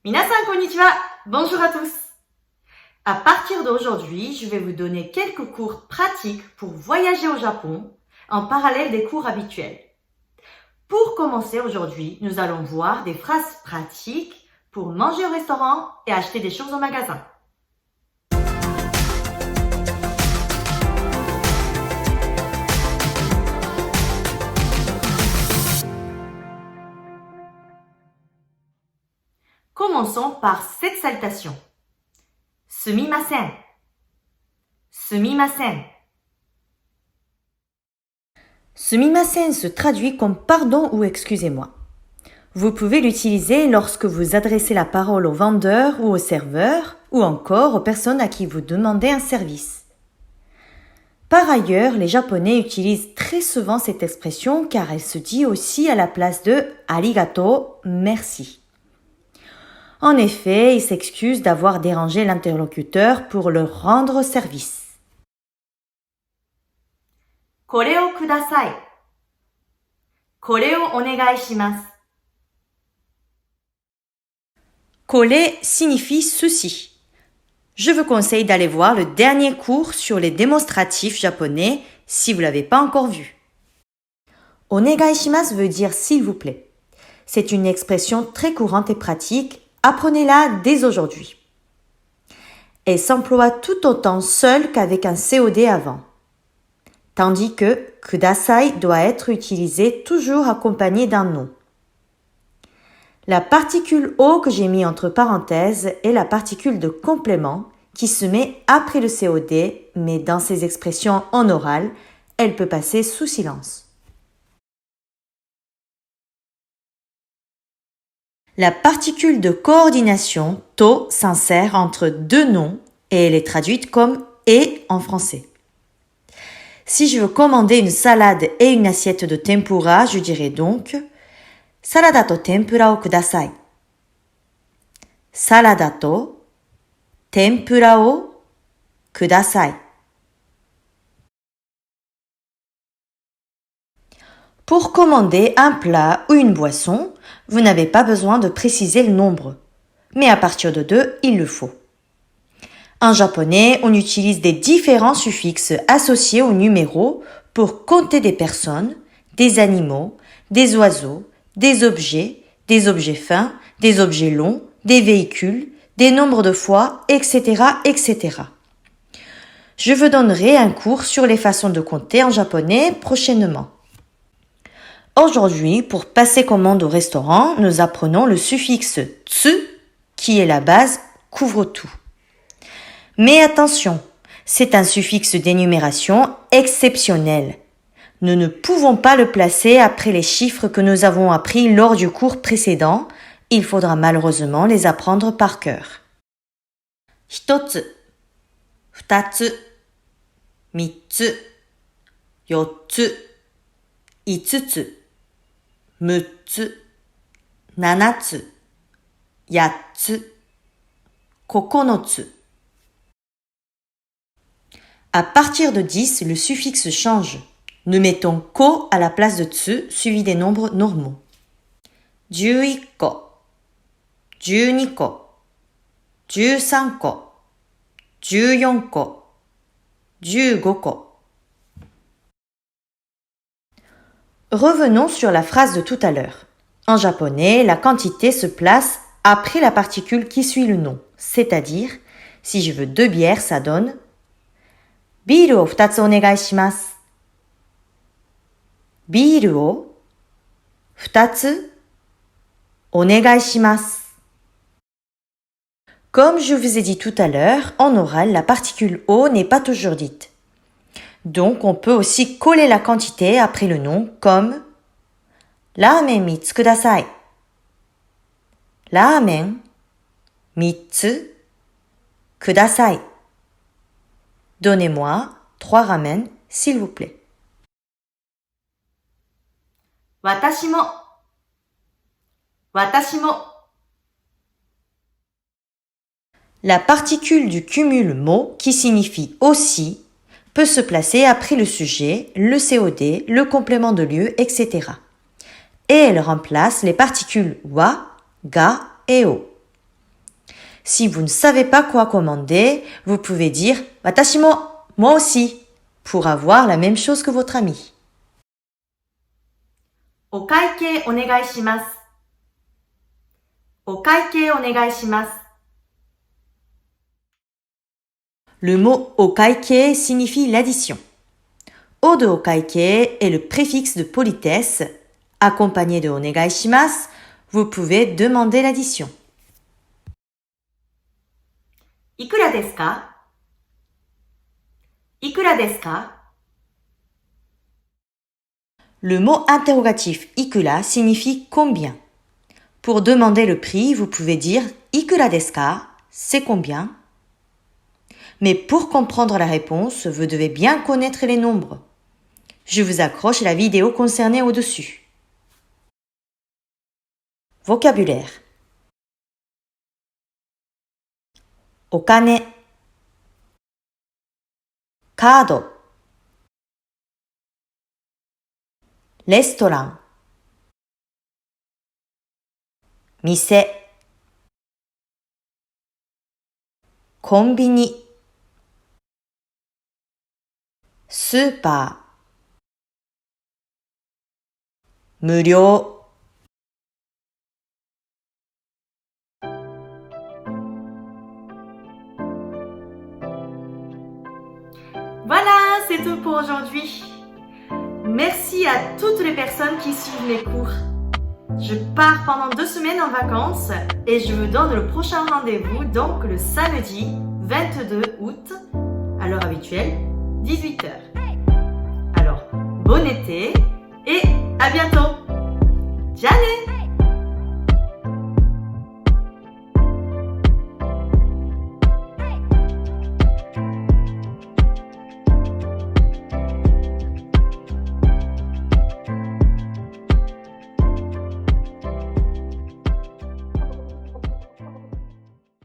Minasan konnichiwa, bonjour à tous. À partir d'aujourd'hui, je vais vous donner quelques cours pratiques pour voyager au Japon en parallèle des cours habituels. Pour commencer aujourd'hui, nous allons voir des phrases pratiques pour manger au restaurant et acheter des choses au magasin. Commençons par cette salutation. Sumimasen. Sumimasen. Sumimasen se traduit comme pardon ou excusez-moi. Vous pouvez l'utiliser lorsque vous adressez la parole au vendeur ou au serveur ou encore aux personnes à qui vous demandez un service. Par ailleurs, les Japonais utilisent très souvent cette expression car elle se dit aussi à la place de arigato, merci. En effet, ils s'excusent d'avoir dérangé l'interlocuteur pour leur rendre service. Kore o kudasai. Kore o onegai shimasu. Kore signifie ceci. Je vous conseille d'aller voir le dernier cours sur les démonstratifs japonais si vous ne l'avez pas encore vu. Onegai shimasu veut dire s'il vous plaît. C'est une expression très courante et pratique. Apprenez-la dès aujourd'hui. Elle s'emploie tout autant seule qu'avec un COD avant. Tandis que kudasai doit être utilisé toujours accompagné d'un nom. La particule O que j'ai mis entre parenthèses est la particule de complément qui se met après le COD, mais dans ces expressions en oral, elle peut passer sous silence. La particule de coordination to s'insère entre deux noms et elle est traduite comme et en français. Si je veux commander une salade et une assiette de tempura, je dirais donc salada to tempura o kudasai. Salada to tempura o kudasai. Pour commander un plat ou une boisson, vous n'avez pas besoin de préciser le nombre. Mais à partir de 2, il le faut. En japonais, on utilise des différents suffixes associés aux numéros pour compter des personnes, des animaux, des oiseaux, des objets fins, des objets longs, des véhicules, des nombres de fois, etc., etc. Je vous donnerai un cours sur les façons de compter en japonais prochainement. Aujourd'hui, pour passer commande au restaurant, nous apprenons le suffixe tsu, qui est la base couvre-tout. Mais attention, c'est un suffixe d'énumération exceptionnel. Nous ne pouvons pas le placer après les chiffres que nous avons appris lors du cours précédent. Il faudra malheureusement les apprendre par cœur. Hitotsu, futatsu, mitsu, yotsu, itsutsu. 6つ、7つ、8つ、9つ. À partir de 10, le suffixe change. Nous mettons ko à la place de tsu, suivi des nombres normaux. 11個、12個、13個、14個、15個. Revenons sur la phrase de tout à l'heure. En japonais, la quantité se place après la particule qui suit le nom. C'est-à-dire, si je veux 2 bières, ça donne biru o 2つお願いします. Biru o 2つお願いします. Comme je vous ai dit tout à l'heure, en oral, la particule o n'est pas toujours dite. Donc, on peut aussi coller la quantité après le nom comme ramen 3つください. Ramen 3つください. Donnez-moi 3 ramen, s'il vous plaît. 私も私も. La particule du cumul mo qui signifie aussi peut se placer après le sujet, le COD, le complément de lieu, etc. Et elle remplace les particules wa, ga et o. Si vous ne savez pas quoi commander, vous pouvez dire « Watashi mo »,« moi aussi » pour avoir la même chose que votre ami. お会計お願いします。お会計お願いします。Le mot okaike signifie l'addition. O de okaike est le préfixe de politesse. Accompagné de onegai shimasu, vous pouvez demander l'addition. いくらですか？いくらですか？ Le mot interrogatif ikura signifie combien. Pour demander le prix, vous pouvez dire ikura desu ka? C'est combien? Mais pour comprendre la réponse, vous devez bien connaître les nombres. Je vous accroche la vidéo concernée au-dessus. Vocabulaire. Okane, card, restaurant, mise, konbini, super, 無料 Voilà, c'est tout pour aujourd'hui. Merci à toutes les personnes qui suivent mes cours. Je pars pendant 2 semaines en vacances et je vous donne le prochain rendez-vous, donc le samedi 22 août, à l'heure habituelle, 18h. Alors, bon été et à bientôt. Ciao!